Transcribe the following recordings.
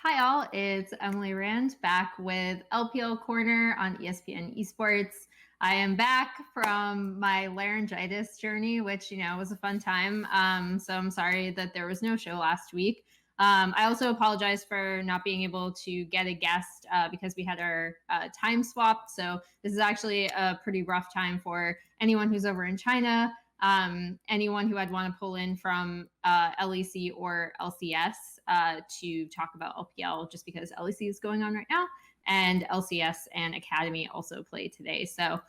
Hi all, it's Emily Rand back with LPL Corner on ESPN ESPORTS. I am back from my laryngitis journey, which, was a fun time. So I'm sorry that there was no show last week. I also apologize for not being able to get a guest because we had our time swap. So this is actually a pretty rough time for anyone who's over in China. Anyone who I'd want to pull in from LEC or LCS to talk about LPL, just because LEC is going on right now, and LCS and Academy also play today. So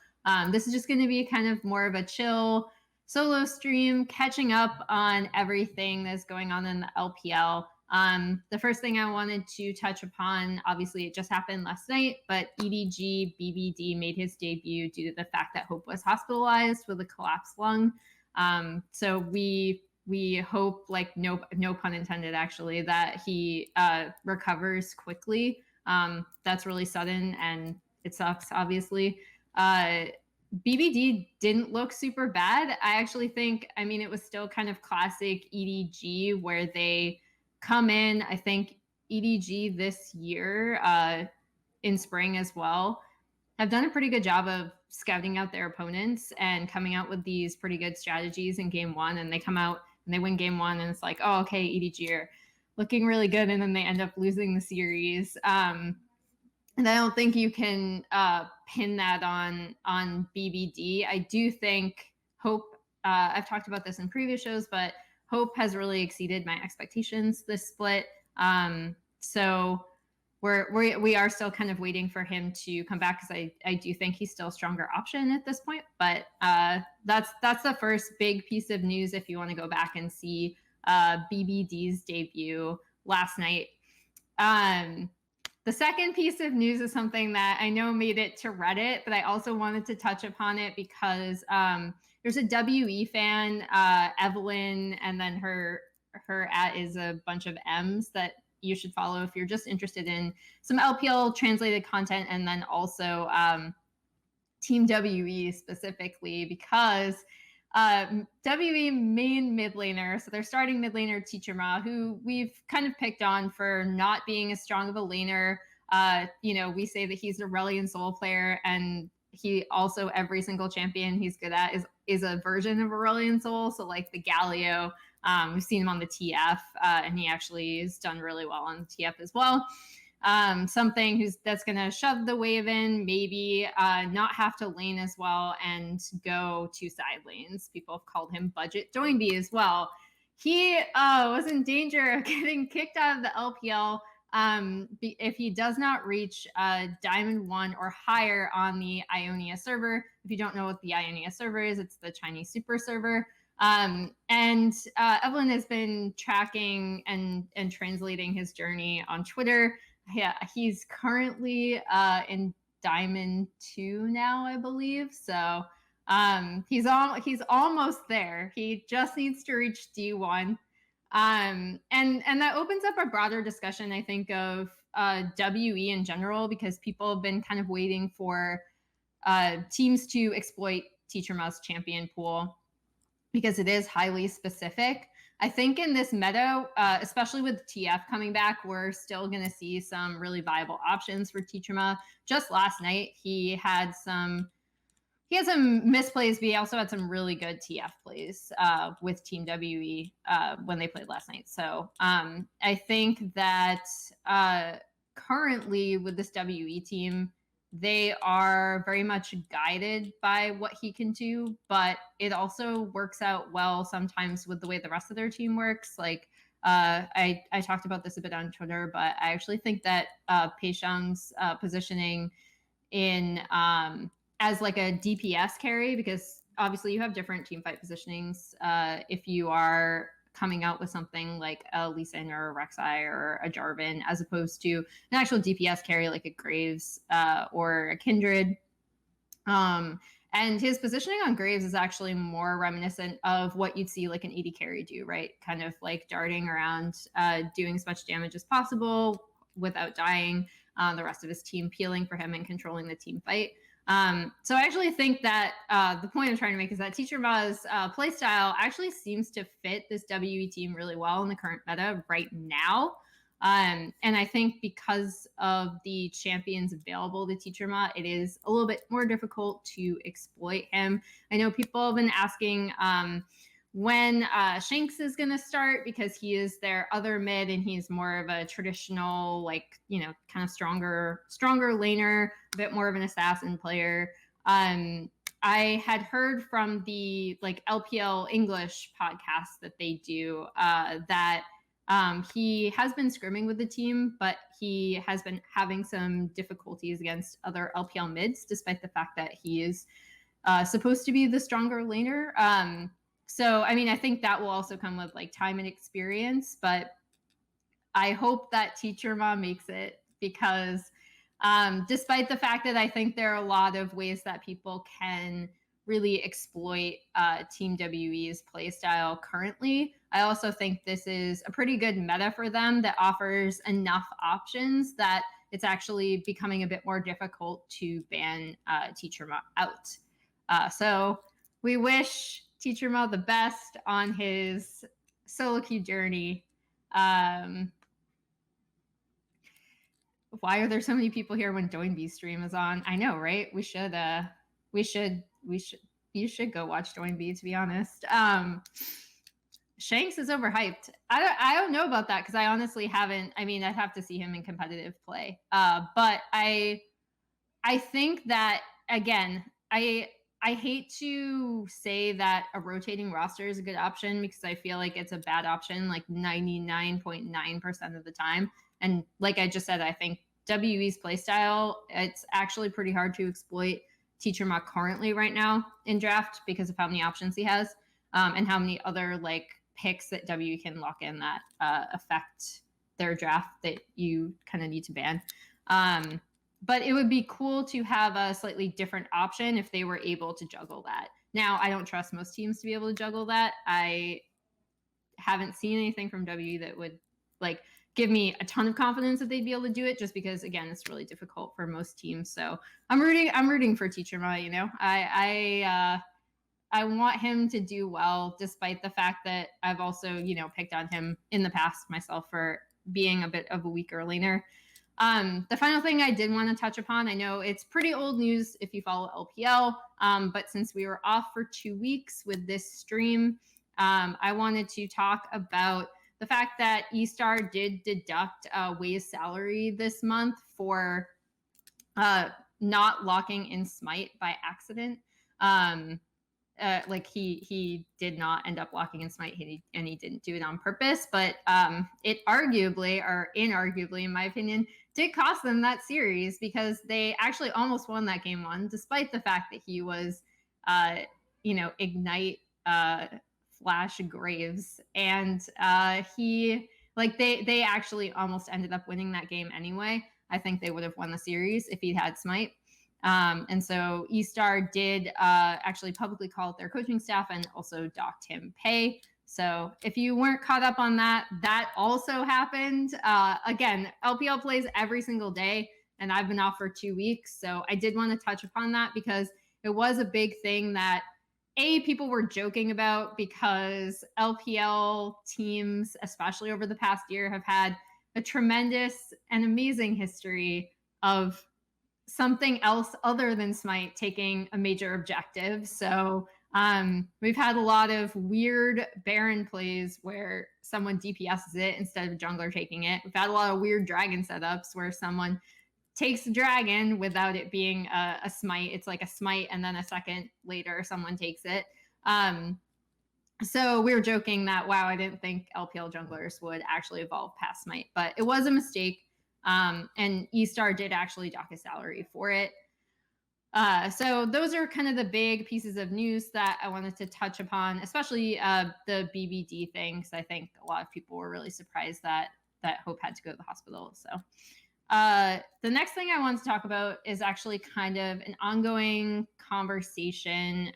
this is just going to be kind of more of a chill solo stream, catching up on everything that's going on in the LPL. The first thing I wanted to touch upon, obviously it just happened last night, but EDG BBD made his debut due to the fact that Hope was hospitalized with a collapsed lung. So we hope, like no pun intended actually, that he recovers quickly. That's really sudden and it sucks, obviously. BBD didn't look super bad. I actually think, it was still kind of classic EDG where they come in. I think EDG this year in spring as well have done a pretty good job of scouting out their opponents and coming out with these pretty good strategies in game one. And they come out and they win game one and it's like, oh, okay, EDG are looking really good. And then they end up losing the series. And I don't think you can pin that on BBD. I do think Hope, I've talked about this in previous shows, but Hope has really exceeded my expectations this split. So we are still kind of waiting for him to come back because I do think he's still a stronger option at this point. But that's the first big piece of news if you want to go back and see BBD's debut last night. The second piece of news is something that I know made it to Reddit, but I also wanted to touch upon it because there's a WE fan, Evelyn, and then her at is a bunch of M's that you should follow if you're just interested in some LPL translated content, and then also Team WE specifically, because WE main mid laner, so they're starting mid laner Teacherma, who we've kind of picked on for not being as strong of a laner. We say that he's a Aurelion Soul player, and he also, every single champion he's good at is a version of Aurelion Soul. So like the Galio, we've seen him on the TF, and he actually has done really well on the TF as well. Something that's going to shove the wave in, maybe not have to lane as well and go to side lanes. People have called him Budget Doinby as well. He was in danger of getting kicked out of the LPL if he does not reach Diamond 1 or higher on the Ionia server. If you don't know what the Ionia server is, it's the Chinese super server. And Evelyn has been tracking and translating his journey on Twitter. Yeah, he's currently in Diamond 2 now, I believe. So he's almost there. He just needs to reach D1. And that opens up a broader discussion, I think, of WE in general, because people have been kind of waiting for teams to exploit Teacherma's champion pool because it is highly specific. I think in this meta, especially with TF coming back, we're still going to see some really viable options for Teacherma. Just last night, he had some misplays, but he also had some really good TF plays with Team WE when they played last night. So I think that currently with this WE team, they are very much guided by what he can do, but it also works out well sometimes with the way the rest of their team works. Like I talked about this a bit on Twitter, but I actually think that Peixiang's positioning in as like a DPS carry, because obviously you have different team fight positionings if you are coming out with something like a Lee Sin or a Rek'Sai or a Jarvan, as opposed to an actual DPS carry like a Graves or a Kindred. And his positioning on Graves is actually more reminiscent of what you'd see like an AD carry do, right? Kind of like darting around, doing as much damage as possible without dying, the rest of his team peeling for him and controlling the team fight. So I actually think that the point I'm trying to make is that Teacherma's playstyle actually seems to fit this WE team really well in the current meta right now. And I think because of the champions available to Teacherma, it is a little bit more difficult to exploit him. I know people have been asking when Shanks is going to start, because he is their other mid and he's more of a traditional, like, you know, kind of stronger laner, a bit more of an assassin player. I had heard from the like LPL English podcast that they do that he has been scrimming with the team, but he has been having some difficulties against other LPL mids, despite the fact that he is supposed to be the stronger laner. So, I mean, I think that will also come with like time and experience, but I hope that Teacherma makes it, because despite the fact that I think there are a lot of ways that people can really exploit Team WE's playstyle currently, I also think this is a pretty good meta for them that offers enough options that it's actually becoming a bit more difficult to ban Teacherma out. So we wish Teacherma the best on his solo queue journey. Why are there so many people here when Doinby's stream is on? I know, right? You should go watch Doinby, to be honest. Shanks is overhyped. I don't know about that, because I honestly haven't. I mean, I'd have to see him in competitive play. But I think that, again, I hate to say that a rotating roster is a good option, because I feel like it's a bad option like 99.9% of the time. And like I just said, I think WE's playstyle, it's actually pretty hard to exploit Teacherma currently right now in draft, because of how many options he has and how many other like picks that WE can lock in that affect their draft that you kind of need to ban. But it would be cool to have a slightly different option if they were able to juggle that. Now, I don't trust most teams to be able to juggle that. I haven't seen anything from WE that would like give me a ton of confidence that they'd be able to do it, just because, again, it's really difficult for most teams. So I'm rooting for Teacherma. You know, I want him to do well, despite the fact that I've also, you know, picked on him in the past myself for being a bit of a weaker laner. The final thing I did want to touch upon, I know it's pretty old news if you follow LPL, but since we were off for 2 weeks with this stream, I wanted to talk about the fact that eStar did deduct WE's salary this month for not locking in Smite by accident. Like he did not end up locking in Smite, and he didn't do it on purpose, but it arguably, or inarguably in my opinion, did cost them that series, because they actually almost won that game 1, despite the fact that he was you know, Ignite Flash Graves, and he, like, they actually almost ended up winning that game anyway. I think they would have won the series if he'd had Smite. And so eStar did actually publicly call out their coaching staff and also docked him pay. So if you weren't caught up on that, that also happened. Again, LPL plays every single day, and I've been off for 2 weeks. So I did want to touch upon that, because it was a big thing that people were joking about, because LPL teams, especially over the past year, have had a tremendous and amazing history of something else other than Smite taking a major objective. So we've had a lot of weird Baron plays where someone DPSs it instead of a jungler taking it. We've had a lot of weird dragon setups where someone takes a dragon without it being a Smite. It's like a Smite, and then a second later someone takes it. So we were joking that, wow, I didn't think LPL junglers would actually evolve past Smite, but it was a mistake. And eStar did actually dock his salary for it. So those are kind of the big pieces of news that I wanted to touch upon, especially the BBD thing, because I think a lot of people were really surprised that Hope had to go to the hospital. So the next thing I wanted to talk about is actually kind of an ongoing conversation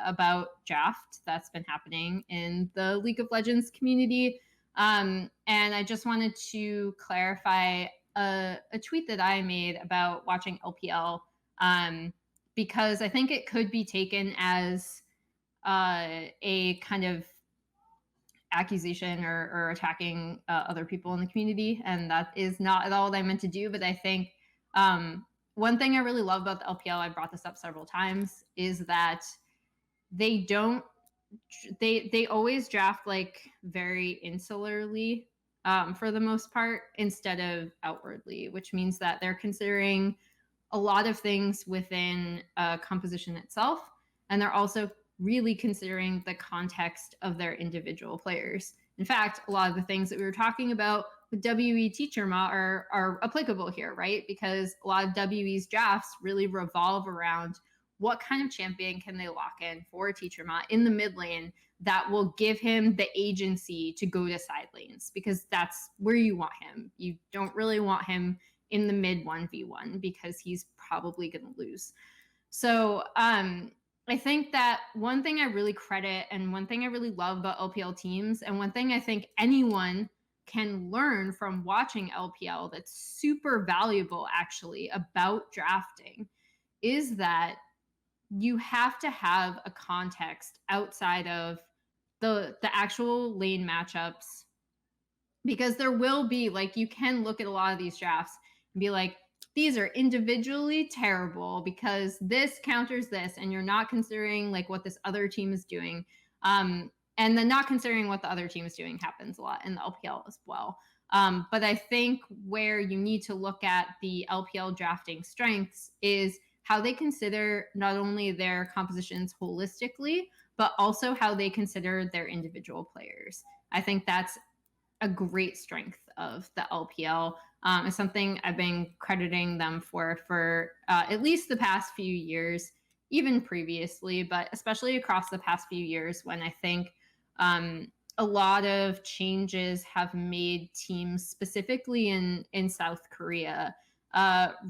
about draft that's been happening in the League of Legends community. And I just wanted to clarify a tweet that I made about watching LPL, because I think it could be taken as a kind of accusation or attacking other people in the community, and that is not at all what I meant to do. But I think one thing I really love about the LPL, I brought this up several times, is that they always draft like very insularly for the most part instead of outwardly, which means that they're considering a lot of things within a composition itself, and they're also really considering the context of their individual players. In fact, a lot of the things that we were talking about with WE Teacherma are applicable here, right? Because a lot of WE's drafts really revolve around what kind of champion can they lock in for Teacherma in the mid lane that will give him the agency to go to side lanes, because that's where you want him. You don't really want him in the mid 1v1 because he's probably going to lose. So I think that one thing I really credit and one thing I really love about LPL teams, and one thing I think anyone can learn from watching LPL that's super valuable actually about drafting, is that you have to have a context outside of the actual lane matchups, because there will be, like, you can look at a lot of these drafts and be like, these are individually terrible because this counters this, and you're not considering like what this other team is doing. And then not considering what the other team is doing happens a lot in the LPL as well. But I think where you need to look at the LPL drafting strengths is how they consider not only their compositions holistically, but also how they consider their individual players. I think that's a great strength of the LPL. It's something I've been crediting them for at least the past few years, even previously, but especially across the past few years, when I think a lot of changes have made teams, specifically in South Korea,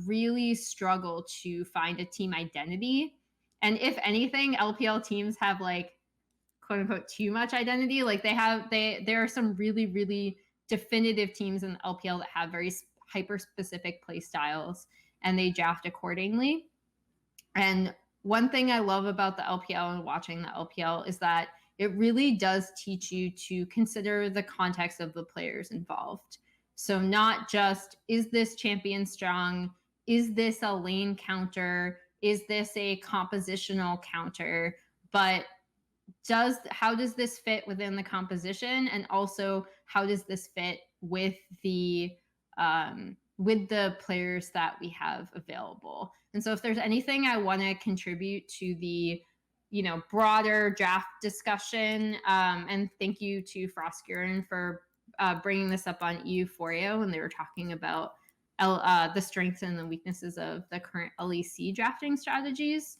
really struggle to find a team identity. And if anything, LPL teams have like quote unquote too much identity. Like there are some really, really definitive teams in the LPL that have very hyper specific play styles, and they draft accordingly. And one thing I love about the LPL and watching the LPL is that it really does teach you to consider the context of the players involved. So not just, is this champion strong? Is this a lane counter? Is this a compositional counter? But how does this fit within the composition, and also how does this fit with the players that we have available? And so if there's anything I want to contribute to the broader draft discussion, and thank you to Froskuren for bringing this up on EU4AO when they were talking about the strengths and the weaknesses of the current LEC drafting strategies,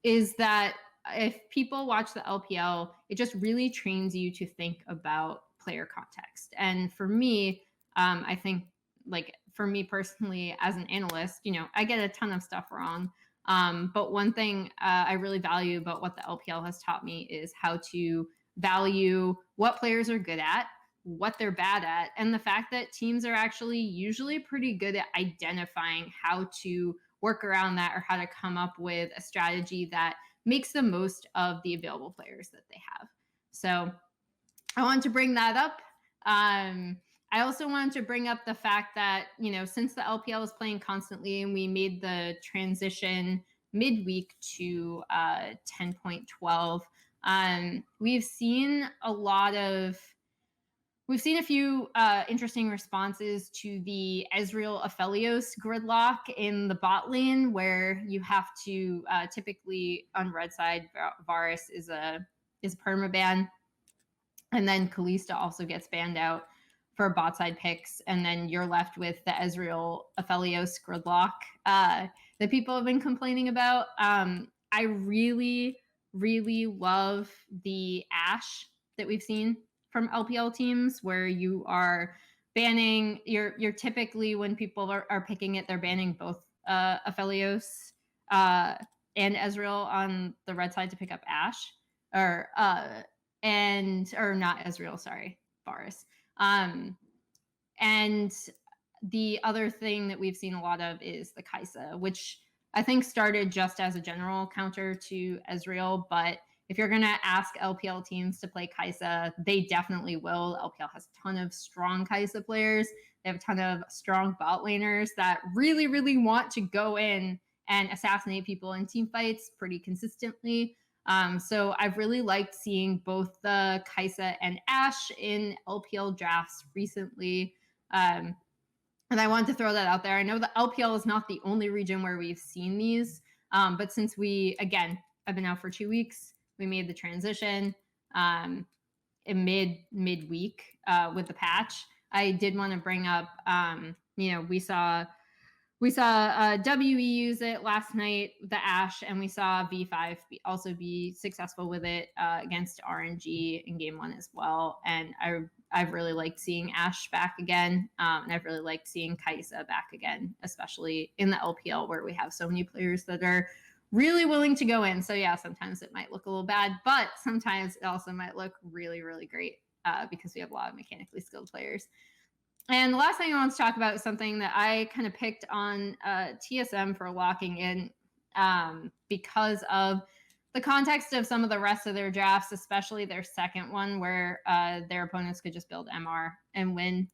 is that if people watch the LPL, it just really trains you to think about player context. And for me, I think, like, for me personally as an analyst, I get a ton of stuff wrong. But one thing I really value about what the LPL has taught me is how to value what players are good at, what they're bad at, and the fact that teams are actually usually pretty good at identifying how to work around that, or how to come up with a strategy that makes the most of the available players that they have. So I wanted to bring that up. I also wanted to bring up the fact that, since the LPL is playing constantly and we made the transition midweek to 10.12, we've seen a few interesting responses to the Ezreal Aphelios gridlock in the bot lane, where you have to typically on red side, Varus is a permaban, and then Kalista also gets banned out for bot side picks, and then you're left with the Ezreal Aphelios gridlock that people have been complaining about. I really, really love the Ashe that we've seen from LPL teams, where you are banning, you're typically, when people are picking it, they're banning both Aphelios and Ezreal on the red side to pick up Ashe, or not Ezreal, sorry, Varus. And the other thing that we've seen a lot of is the Kai'Sa, which I think started just as a general counter to Ezreal, but if you're going to ask LPL teams to play Kai'Sa, they definitely will. LPL has a ton of strong Kai'Sa players. They have a ton of strong bot laners that really, really want to go in and assassinate people in team fights pretty consistently. So I've really liked seeing both the Kai'Sa and Ashe in LPL drafts recently. And I wanted to throw that out there. I know the LPL is not the only region where we've seen these, but since I've been out for 2 weeks, we made the transition in midweek with the patch. I did want to bring up, we saw WE use it last night, the Ashe, and we saw V5 also be successful with it against RNG in game 1 as well. And I've really liked seeing Ashe back again, and I've really liked seeing Kai'Sa back again, especially in the LPL where we have so many players that are really willing to go in. So yeah, sometimes it might look a little bad, but sometimes it also might look really, really great because we have a lot of mechanically skilled players. And the last thing I want to talk about is something that I kind of picked on TSM for locking in because of the context of some of the rest of their drafts, especially their second one where their opponents could just build MR and win.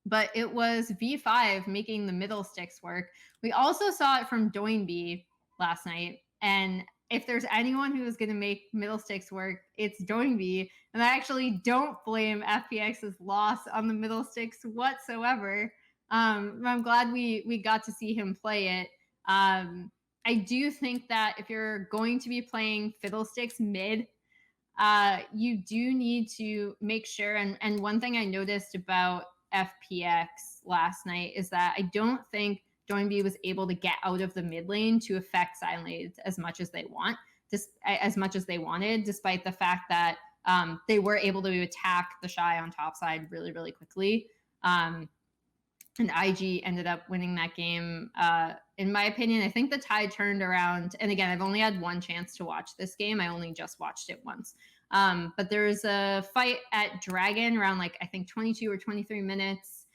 But it was V5 making the middle sticks work. We also saw it from Doinby last night. And if there's anyone who is going to make middle sticks work, it's Doinby. And I actually don't blame FPX's loss on the middle sticks whatsoever. I'm glad we got to see him play it. I do think that if you're going to be playing fiddlesticks mid, you do need to make sure. And one thing I noticed about FPX last night is that I don't think Doinby was able to get out of the mid lane to affect Silence as much as they wanted, despite the fact that they were able to attack the Shy on top side really, really quickly. And IG ended up winning that game. In my opinion, I think the tide turned around. And again, I've only had one chance to watch this game. I only just watched it once. But there's a fight at Dragon around I think 22 or 23 minutes,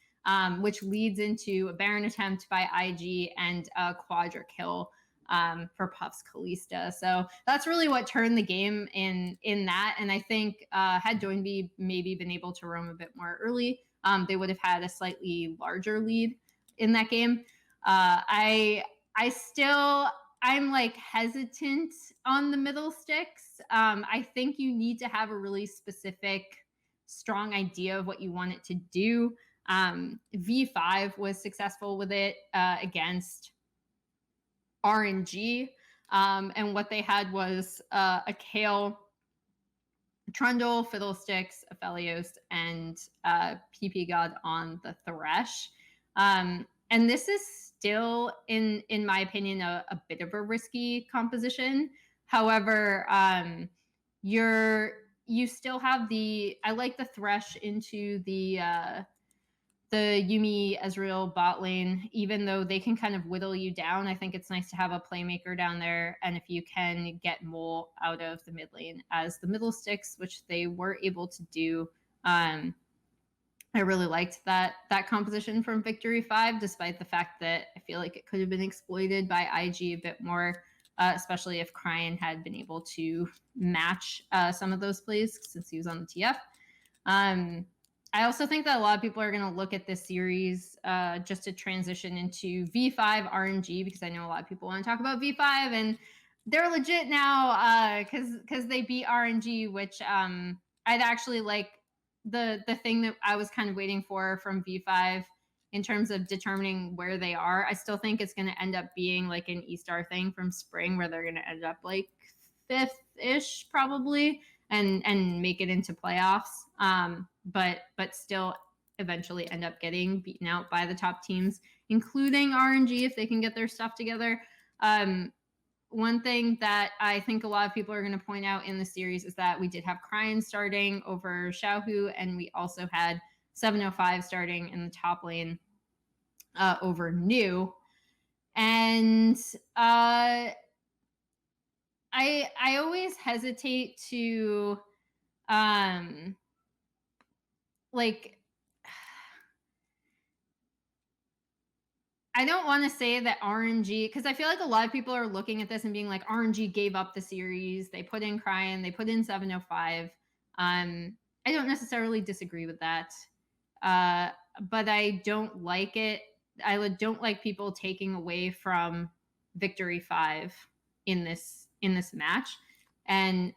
which leads into a Baron attempt by IG and a quadra kill for Puff's Kalista. So that's really what turned the game in that. And I think had Doinby maybe been able to roam a bit more early, they would have had a slightly larger lead in that game. I'm hesitant on the middle sticks. I think you need to have a really specific, strong idea of what you want it to do. V5 was successful with it against RNG. And what they had was a Kale, Trundle, Fiddlesticks, Aphelios, and PP God on the Thresh. And this is still, in my opinion, a bit of a risky composition. However, you still have I like the Thresh into the Yuumi Ezreal bot lane, even though they can kind of whittle you down. I think it's nice to have a playmaker down there. And if you can get Mole out of the mid lane as the middle sticks, which they were able to do, I really liked that composition from Victory 5, despite the fact that I feel like it could have been exploited by IG a bit more, especially if Cryan had been able to match some of those plays since he was on the TF. I also think that a lot of people are going to look at this series just to transition into V5 RNG, because I know a lot of people want to talk about V5 and they're legit now because they beat RNG, which I'd actually like. The thing that I was kind of waiting for from V5 in terms of determining where they are, I still think it's going to end up being like an E-Star thing from spring, where they're going to end up like 5th-ish probably and make it into playoffs. But still eventually end up getting beaten out by the top teams, including RNG if they can get their stuff together. One thing that I think a lot of people are going to point out in the series is that we did have Cryan starting over Xiaohu, and we also had 705 starting in the top lane over New. And I always hesitate to I don't want to say that RNG, because I feel like a lot of people are looking at this and being like, RNG gave up the series. They put in Cryan, they put in 705. I don't necessarily disagree with that, but I don't like it. I don't like people taking away from Victory 5 in this match. And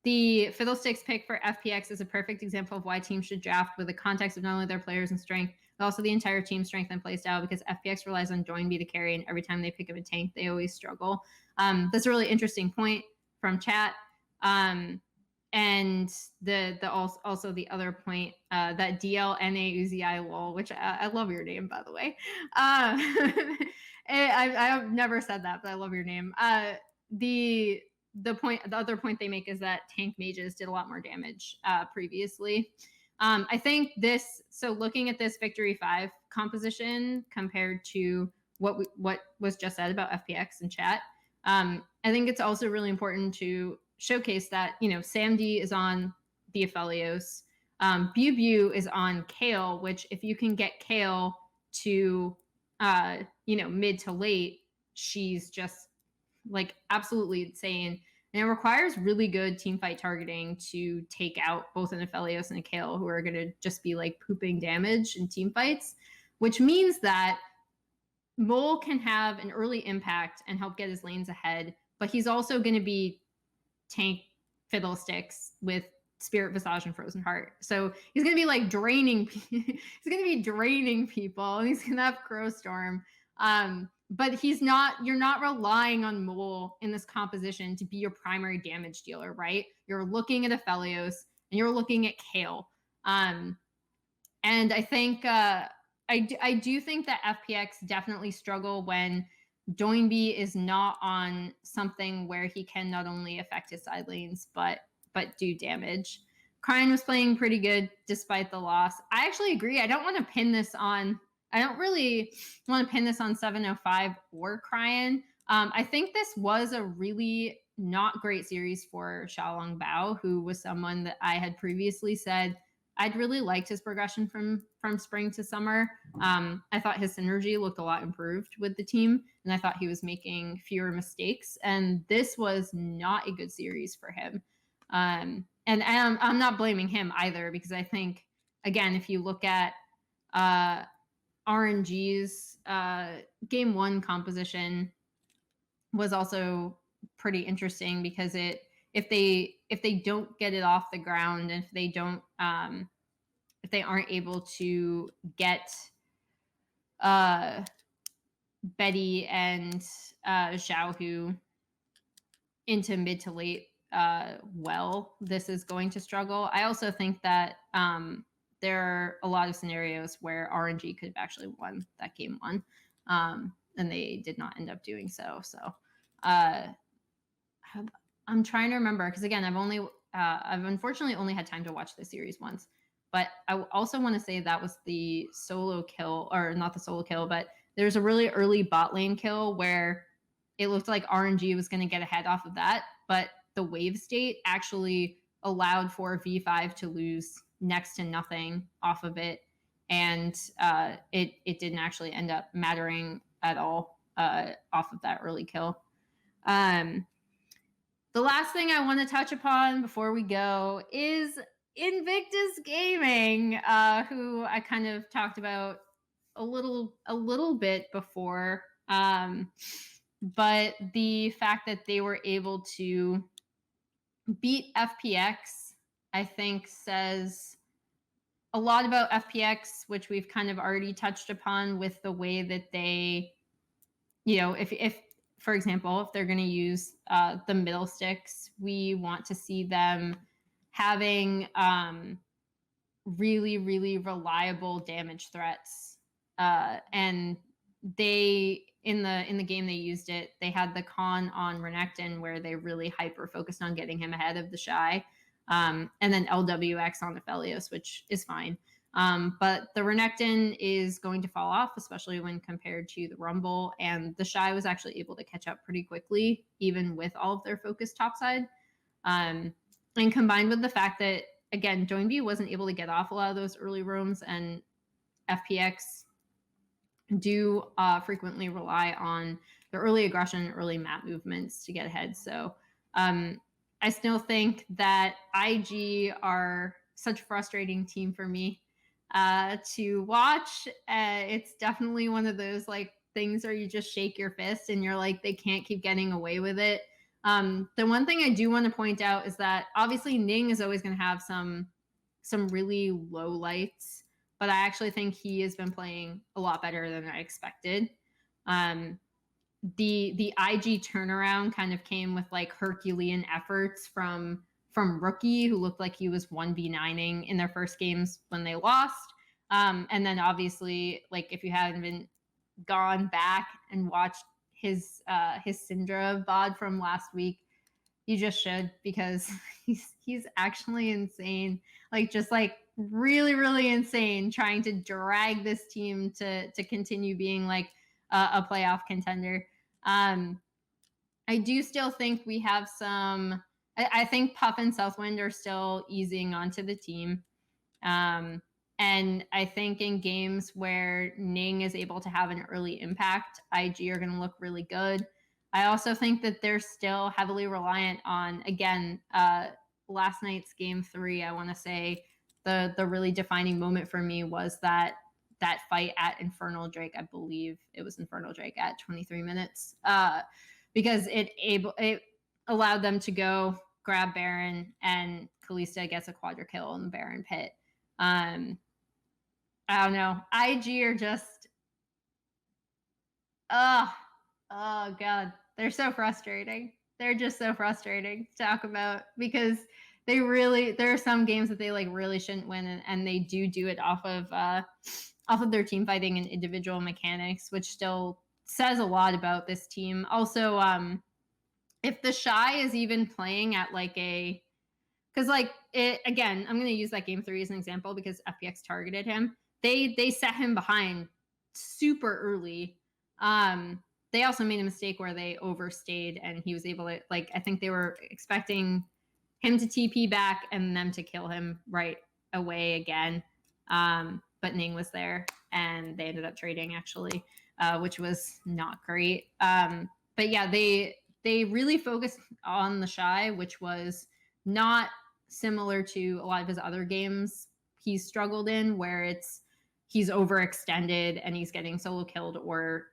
the Fiddlesticks pick for FPX is a perfect example of why teams should draft with the context of not only their players and strength, but also the entire team strength and playstyle, because FPX relies on Joinby to carry, and every time they pick up a tank, they always struggle. That's a really interesting point from chat. And also the other point, that DLNA Uzi lol, which I love your name, by the way. I've never said that, but I love your name. The other point they make is that tank mages did a lot more damage previously. I think so looking at this Victory 5 composition compared to what was just said about FPX in chat, I think it's also really important to showcase that, Sam D is on the Aphelios. Bu is on Kale, which if you can get Kale to, mid to late, she's just like absolutely insane. And it requires really good team fight targeting to take out both an Aphelios and a Kale, who are going to just be like pooping damage in team fights, which means that Mole can have an early impact and help get his lanes ahead, but he's also going to be tank Fiddlesticks with Spirit Visage and Frozen Heart. So he's going to be like draining. He's going to be draining people, and he's going to have Crow Storm. But you're not relying on Mole in this composition to be your primary damage dealer, right? You're looking at Aphelios and you're looking at Kale. And I think, I do think that FPX definitely struggle when Joinby is not on something where he can not only affect his side lanes, but do damage. Cryan was playing pretty good despite the loss. I actually agree. I don't want to pin this on, I don't really want to pin this on 705 or Cryan. I think this was a really not great series for Xiaolong Bao, who was someone that I had previously said I'd really liked his progression from spring to summer. I thought his synergy looked a lot improved with the team, and I thought he was making fewer mistakes. And this was not a good series for him. And I'm not blaming him either, because I think, again, if you look at RNG's game 1 composition was also pretty interesting, because if they don't get it off the ground, and if they aren't able to get Betty and Xiaohu into mid to late, this is going to struggle. I also think that there are a lot of scenarios where RNG could have actually won that game 1, and they did not end up doing so. So I'm trying to remember, because again, I've unfortunately only had time to watch the series once. But I also want to say that was the solo kill, or not the solo kill, but there's a really early bot lane kill where it looked like RNG was going to get ahead off of that, but the wave state actually allowed for V5 to lose next to nothing off of it, and it didn't actually end up mattering at all off of that early kill. The last thing I want to touch upon before we go is Invictus Gaming, who I kind of talked about a little bit before, but the fact that they were able to beat FPX, I think, says a lot about FPX, which we've kind of already touched upon with the way that they, if for example, if they're going to use the middle sticks, we want to see them having really, really reliable damage threats. And they, in the game they used it, they had the con on Renekton, where they really hyper focused on getting him ahead of the Shy. And then LWX on Aphelios, which is fine. But the Renekton is going to fall off, especially when compared to the Rumble. And the Shy was actually able to catch up pretty quickly, even with all of their focus topside. And combined with the fact that, again, Joinby wasn't able to get off a lot of those early roams, and FPX do frequently rely on the early aggression, early map movements to get ahead. So I still think that IG are such a frustrating team for me to watch. It's definitely one of those like things where you just shake your fist and you're like, they can't keep getting away with it. The one thing I do want to point out is that obviously Ning is always going to have some really low lights, but I actually think he has been playing a lot better than I expected. The IG turnaround kind of came with like Herculean efforts from Rookie, who looked like he was 1v9ing in their first games when they lost. And then obviously, like if you haven't gone back and watched his Syndra VOD from last week, you just should, because he's actually insane. Like just like really, really insane, trying to drag this team to continue being like a playoff contender. I do still think we have some. I think Puff and Southwind are still easing onto the team. And I think in games where Ning is able to have an early impact, IG are going to look really good. I also think that they're still heavily reliant on, again, last night's game 3. I want to say the really defining moment for me was that fight at Infernal Drake. I believe it was Infernal Drake at 23 minutes, because it allowed them to go grab Baron, and Kalista gets a quadra kill in the Baron pit. I don't know. IG are just, oh god, they're so frustrating. They're just so frustrating to talk about, because there are some games that they like really shouldn't win, and they do it off of their team fighting and individual mechanics, which still says a lot about this team. Also, if the Shy is even playing at like a, because like it, again, I'm going to use that game 3 as an example because FPX targeted him. They set him behind super early. They also made a mistake where they overstayed, and he was able to, like, I think they were expecting him to TP back and them to kill him right away again. But Ning was there, and they ended up trading actually, which was not great. But yeah, they really focused on the Shy, which was not similar to a lot of his other games he's struggled in, where he's overextended and he's getting solo killed, or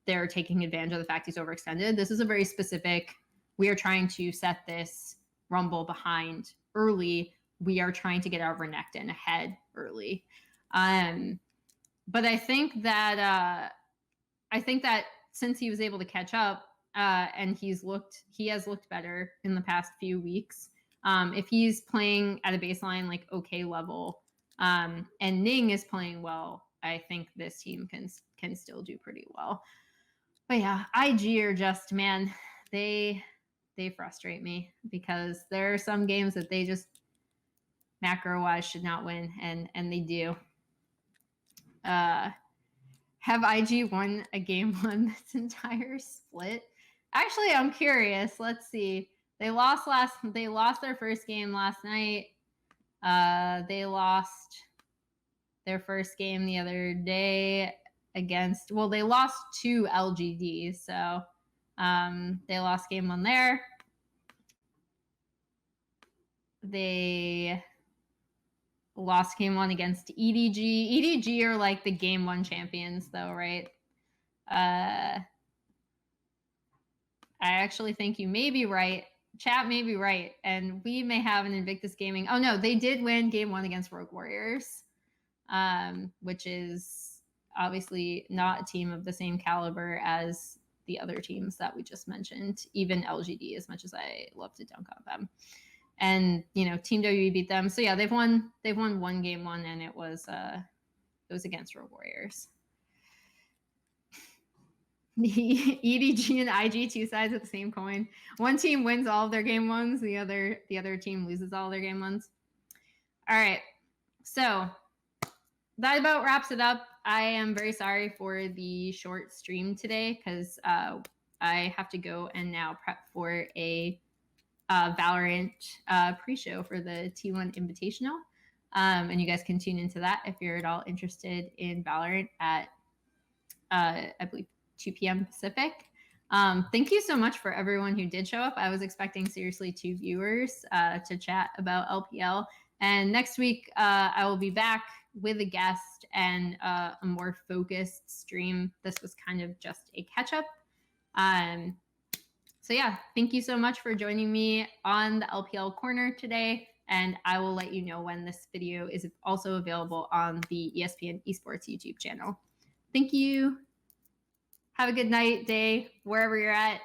they're taking advantage of the fact he's overextended. This is a very specific, we are trying to set this Rumble behind early. We are trying to get our Renekton ahead early. But I think that since he was able to catch up, and he has looked better in the past few weeks. If he's playing at a baseline like okay level, and Ning is playing well, I think this team can still do pretty well. But yeah, IG are just, man, they frustrate me, because there are some games that they just macro wise should not win, and they do. Have IG won a game 1 this entire split? Actually, I'm curious. Let's see. They lost their first game last night. They lost their first game the other day against, well, they lost to LGD, so they lost game 1 there. They lost game 1 against EDG. EDG are like the game 1 champions, though, right? I actually think you may be right. Chat may be right, and we may have an Invictus Gaming. Oh no, they did win game 1 against Rogue Warriors, which is obviously not a team of the same caliber as the other teams that we just mentioned, even LGD, as much as I love to dunk on them. And Team WE beat them, so yeah, they've won 1 game 1, and it was against Rogue Warriors. EDG and IG, 2 sides of the same coin. One team wins all of their game 1s, the other team loses all their game 1s. All right, so that about wraps it up. I am very sorry for the short stream today, because I have to go and now prep for a Valorant pre-show for the T1 Invitational. And you guys can tune into that if you're at all interested in Valorant at I believe 2 p.m. Pacific. Thank you so much for everyone who did show up. I was expecting seriously 2 viewers to chat about LPL. And next week, I will be back with a guest and a more focused stream. This was kind of just a catch-up. So yeah, thank you so much for joining me on the LPL Corner today. And I will let you know when this video is also available on the ESPN ESPORTS YouTube channel. Thank you. Have a good night, day, wherever you're at.